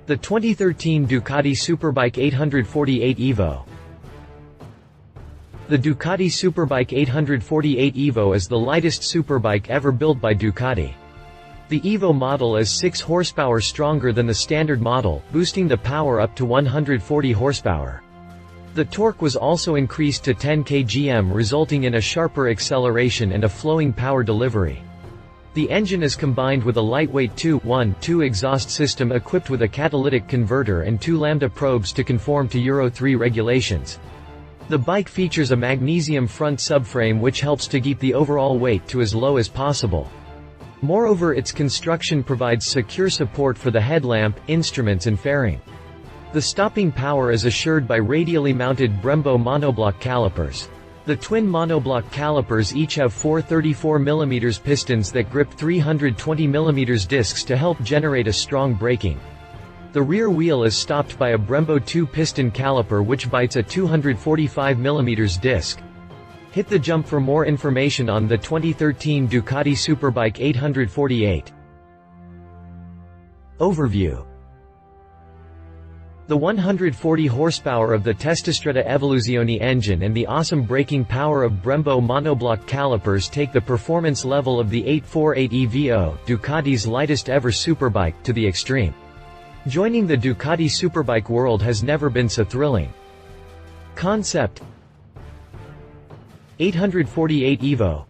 The 2013 Ducati Superbike 848 EVO. The Ducati Superbike 848 EVO is the lightest superbike ever built by Ducati. The EVO model is 6 horsepower stronger than the standard model, boosting the power up to 140 horsepower. The torque was also increased to 10 kgm, resulting in a sharper acceleration and a flowing power delivery. The engine is combined with a lightweight 2-1-2 exhaust system equipped with a catalytic converter and 2 lambda probes to conform to Euro 3 regulations. The bike features a magnesium front subframe which helps to keep the overall weight to as low as possible. Moreover, its construction provides secure support for the headlamp, instruments and fairing. The stopping power is assured by radially mounted Brembo Monobloc calipers. The twin monobloc calipers each have 4 34 mm pistons that grip 320 mm discs to help generate a strong braking. The rear wheel is stopped by a Brembo two-piston caliper which bites a 245 mm disc. Hit the jump for more information on the 2013 Ducati Superbike 848. Overview. The 140 horsepower of the Testastretta Evoluzione engine and the awesome braking power of Brembo Monobloc calipers take the performance level of the 848 EVO, Ducati's lightest ever superbike, to the extreme. Joining the Ducati Superbike world has never been so thrilling. Concept: 848 EVO.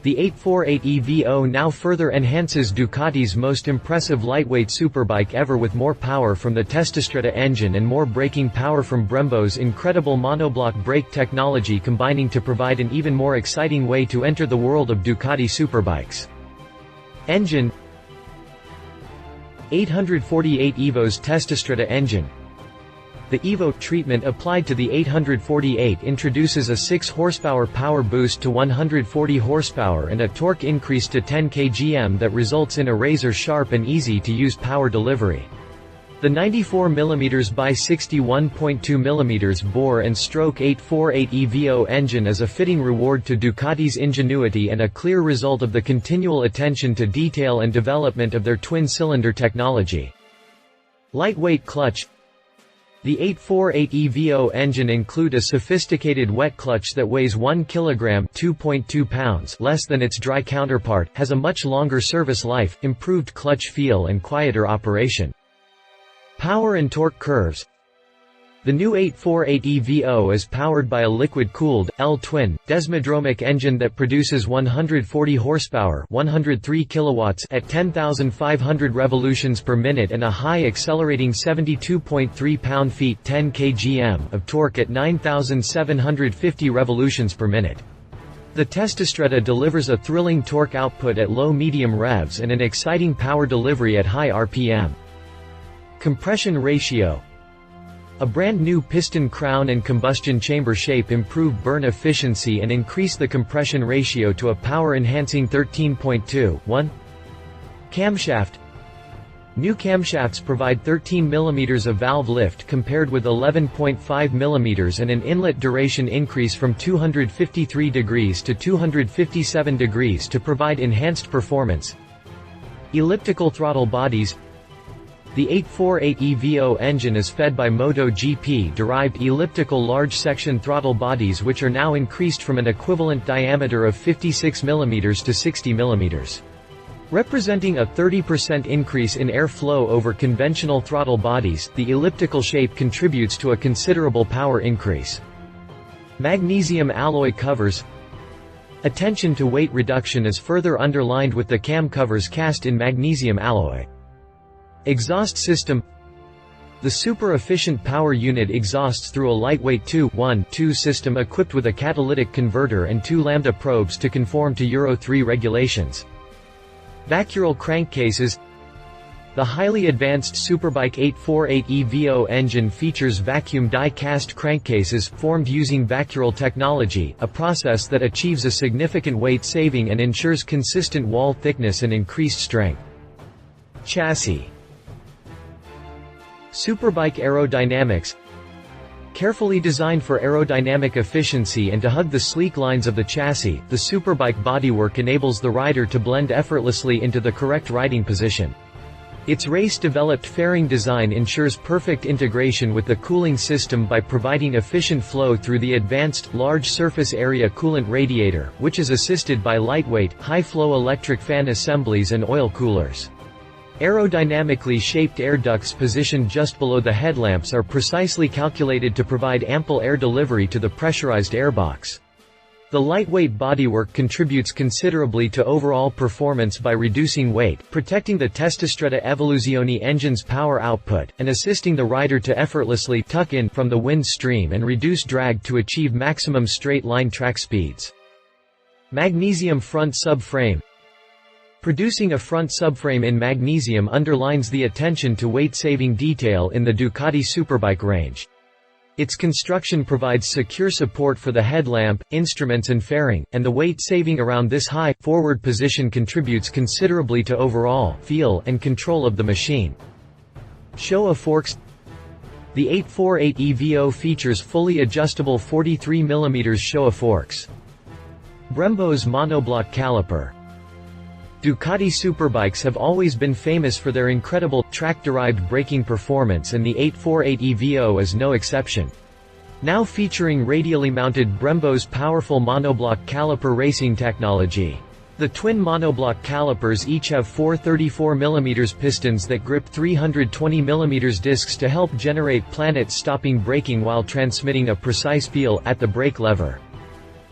The 848 EVO now further enhances Ducati's most impressive lightweight superbike ever, with more power from the Testastretta engine and more braking power from Brembo's incredible monobloc brake technology combining to provide an even more exciting way to enter the world of Ducati superbikes. Engine: 848 EVO's Testastretta engine. The EVO treatment applied to the 848 introduces a 6 horsepower power boost to 140 horsepower and a torque increase to 10 kgm that results in a razor-sharp and easy-to-use power delivery. The 94 mm by 61.2 mm bore and stroke 848 EVO engine is a fitting reward to Ducati's ingenuity and a clear result of the continual attention to detail and development of their twin-cylinder technology. Lightweight clutch. The 848 EVO engine include a sophisticated wet clutch that weighs 1 kg (2.2 pounds) less than its dry counterpart, has a much longer service life, improved clutch feel and quieter operation. Power and torque curves. The new 848 EVO is powered by a liquid-cooled, L-twin, desmodromic engine that produces 140 horsepower 103 kilowatts at 10,500 revolutions per minute and a high-accelerating 72.3 pound-feet 10 kgm of torque at 9,750 revolutions per minute. The Testastretta delivers a thrilling torque output at low-medium revs and an exciting power delivery at high RPM. Compression ratio. A brand new piston crown and combustion chamber shape improve burn efficiency and increase the compression ratio to a power-enhancing 13.2:1. Camshaft. New camshafts provide 13 mm of valve lift compared with 11.5 mm and an inlet duration increase from 253 degrees to 257 degrees to provide enhanced performance. Elliptical throttle bodies. The 848 EVO engine is fed by MotoGP-derived elliptical large-section throttle bodies which are now increased from an equivalent diameter of 56 mm to 60 mm. Representing a 30% increase in airflow over conventional throttle bodies, the elliptical shape contributes to a considerable power increase. Magnesium alloy covers. Attention to weight reduction is further underlined with the cam covers cast in magnesium alloy. Exhaust system. The super-efficient power unit exhausts through a lightweight 2-1-2 system equipped with a catalytic converter and 2 lambda probes to conform to Euro 3 regulations. Vacuolar crankcases. The highly advanced Superbike 848 EVO engine features vacuum die-cast crankcases, formed using vacuolar technology, a process that achieves a significant weight saving and ensures consistent wall thickness and increased strength. Chassis. Superbike aerodynamics. Carefully designed for aerodynamic efficiency and to hug the sleek lines of the chassis, the Superbike bodywork enables the rider to blend effortlessly into the correct riding position. Its race-developed fairing design ensures perfect integration with the cooling system by providing efficient flow through the advanced, large surface area coolant radiator, which is assisted by lightweight, high-flow electric fan assemblies and oil coolers. Aerodynamically shaped air ducts positioned just below the headlamps are precisely calculated to provide ample air delivery to the pressurized airbox. The lightweight bodywork contributes considerably to overall performance by reducing weight, protecting the Testastretta Evoluzione engine's power output, and assisting the rider to effortlessly tuck in from the wind stream and reduce drag to achieve maximum straight-line track speeds. Magnesium front subframe. Producing a front subframe in magnesium underlines the attention to weight-saving detail in the Ducati Superbike range. Its construction provides secure support for the headlamp, instruments and fairing, and the weight saving around this high, forward position contributes considerably to overall feel and control of the machine. Showa forks. The 848 EVO features fully adjustable 43 mm Showa forks. Brembo's Monobloc caliper. Ducati Superbikes have always been famous for their incredible, track-derived braking performance, and the 848 EVO is no exception. Now featuring radially mounted Brembo's powerful monobloc caliper racing technology. The twin monobloc calipers each have four 34 mm pistons that grip 320 mm discs to help generate planet-stopping braking while transmitting a precise feel at the brake lever.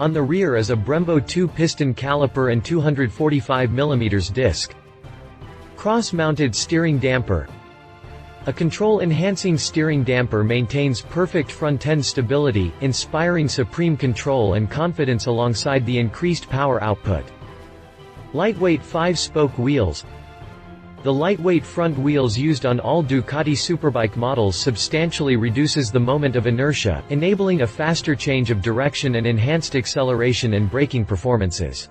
On the rear is a Brembo two-piston caliper and 245 mm disc. Cross-mounted steering damper. A control-enhancing steering damper maintains perfect front-end stability, inspiring supreme control and confidence alongside the increased power output. Lightweight 5-spoke wheels. The lightweight front wheels used on all Ducati Superbike models substantially reduces the moment of inertia, enabling a faster change of direction and enhanced acceleration and braking performances.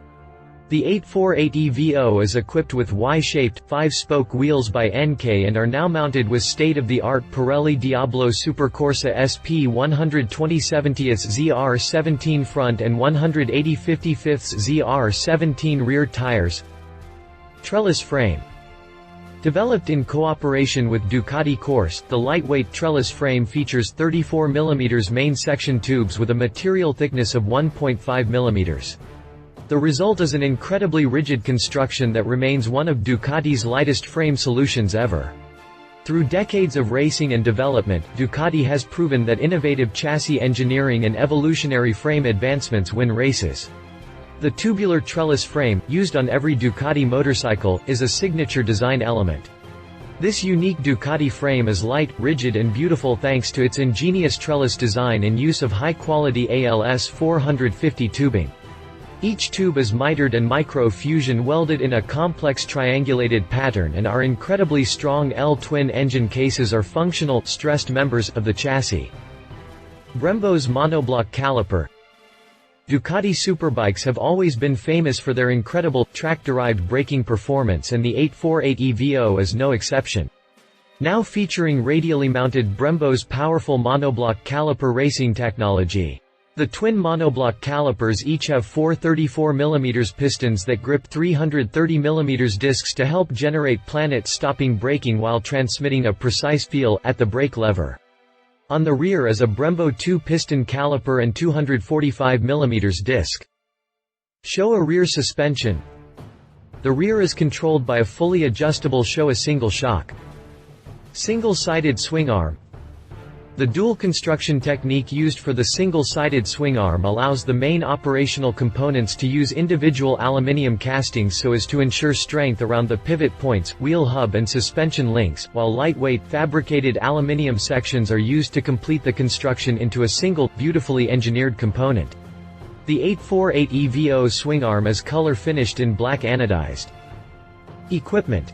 The 848 EVO is equipped with Y-shaped, 5-spoke wheels by NK and are now mounted with state-of-the-art Pirelli Diablo Supercorsa SP 120/70 ZR17 front and 180/55 ZR17 rear tires. Trellis frame. Developed in cooperation with Ducati Corse, the lightweight trellis frame features 34 mm main section tubes with a material thickness of 1.5 mm. The result is an incredibly rigid construction that remains one of Ducati's lightest frame solutions ever. Through decades of racing and development, Ducati has proven that innovative chassis engineering and evolutionary frame advancements win races. The tubular trellis frame, used on every Ducati motorcycle, is a signature design element. This unique Ducati frame is light, rigid and beautiful thanks to its ingenious trellis design and use of high-quality ALS 450 tubing. Each tube is mitered and micro-fusion welded in a complex triangulated pattern, and our incredibly strong L-twin engine cases are functional, stressed members of the chassis. Brembo's monobloc caliper. Ducati Superbikes have always been famous for their incredible, track-derived braking performance, and the 848 EVO is no exception. Now featuring radially mounted Brembo's powerful monobloc caliper racing technology. The twin monobloc calipers each have four 34 mm pistons that grip 330 mm discs to help generate planet-stopping braking while transmitting a precise feel at the brake lever. On the rear is a Brembo two-piston caliper and 245 mm disc. Showa rear suspension. The rear is controlled by a fully adjustable Showa single shock. Single-sided swing arm. The dual construction technique used for the single-sided swing arm allows the main operational components to use individual aluminium castings so as to ensure strength around the pivot points, wheel hub and suspension links, while lightweight, fabricated aluminium sections are used to complete the construction into a single, beautifully engineered component. The 848 EVO swing arm is color-finished in black anodized. Equipment.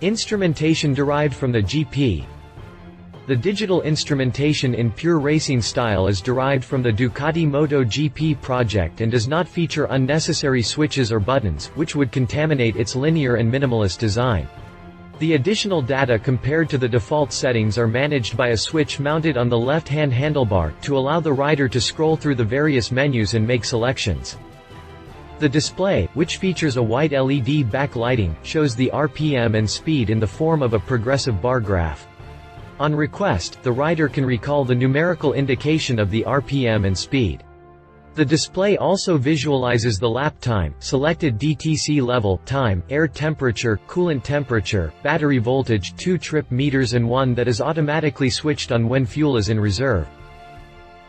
Instrumentation derived from the GP. The digital instrumentation in pure racing style is derived from the Ducati MotoGP project and does not feature unnecessary switches or buttons, which would contaminate its linear and minimalist design. The additional data compared to the default settings are managed by a switch mounted on the left-hand handlebar, to allow the rider to scroll through the various menus and make selections. The display, which features a white LED backlighting, shows the RPM and speed in the form of a progressive bar graph. On request, the rider can recall the numerical indication of the RPM and speed. The display also visualizes the lap time, selected DTC level, time, air temperature, coolant temperature, battery voltage, 2 trip meters and one that is automatically switched on when fuel is in reserve.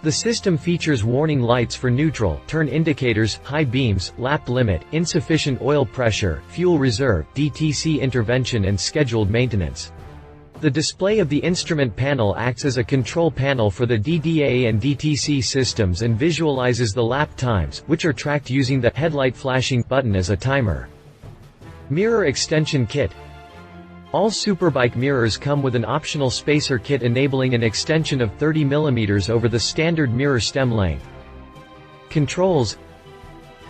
The system features warning lights for neutral, turn indicators, high beams, lap limit, insufficient oil pressure, fuel reserve, DTC intervention and scheduled maintenance. The display of the instrument panel acts as a control panel for the DDA and DTC systems and visualizes the lap times, which are tracked using the headlight flashing button as a timer. Mirror extension kit. All Superbike mirrors come with an optional spacer kit enabling an extension of 30 mm over the standard mirror stem length. Controls.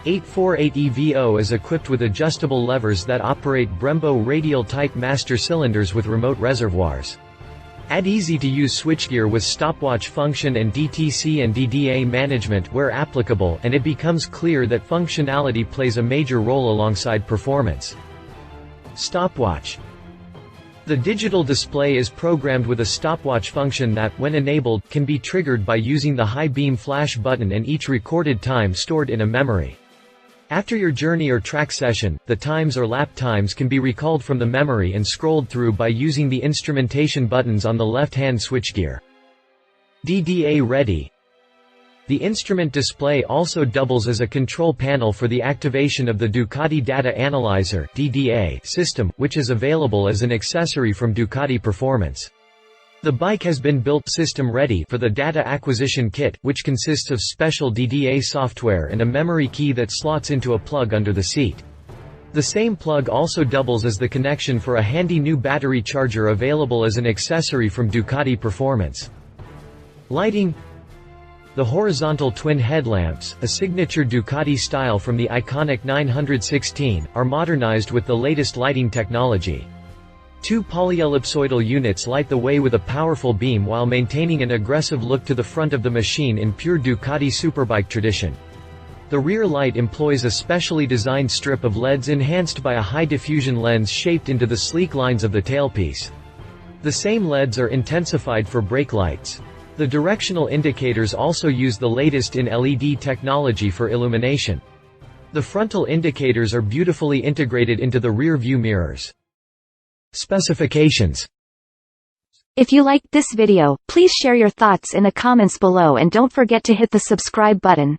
848 EVO is equipped with adjustable levers that operate Brembo radial type master cylinders with remote reservoirs. Add easy-to-use switchgear with stopwatch function and DTC and DDA management where applicable, and it becomes clear that functionality plays a major role alongside performance. Stopwatch. The digital display is programmed with a stopwatch function that, when enabled, can be triggered by using the high beam flash button and each recorded time stored in a memory. After your journey or track session, the times or lap times can be recalled from the memory and scrolled through by using the instrumentation buttons on the left-hand switchgear. DDA ready. The instrument display also doubles as a control panel for the activation of the Ducati Data Analyzer (DDA) system, which is available as an accessory from Ducati Performance. The bike has been built system-ready for the data acquisition kit, which consists of special DDA software and a memory key that slots into a plug under the seat. The same plug also doubles as the connection for a handy new battery charger available as an accessory from Ducati Performance. Lighting. The horizontal twin headlamps, a signature Ducati style from the iconic 916, are modernized with the latest lighting technology. 2 polyellipsoidal units light the way with a powerful beam while maintaining an aggressive look to the front of the machine in pure Ducati Superbike tradition. The rear light employs a specially designed strip of LEDs enhanced by a high-diffusion lens shaped into the sleek lines of the tailpiece. The same LEDs are intensified for brake lights. The directional indicators also use the latest in LED technology for illumination. The frontal indicators are beautifully integrated into the rear view mirrors. Specifications. If you liked this video, please share your thoughts in the comments below and don't forget to hit the subscribe button.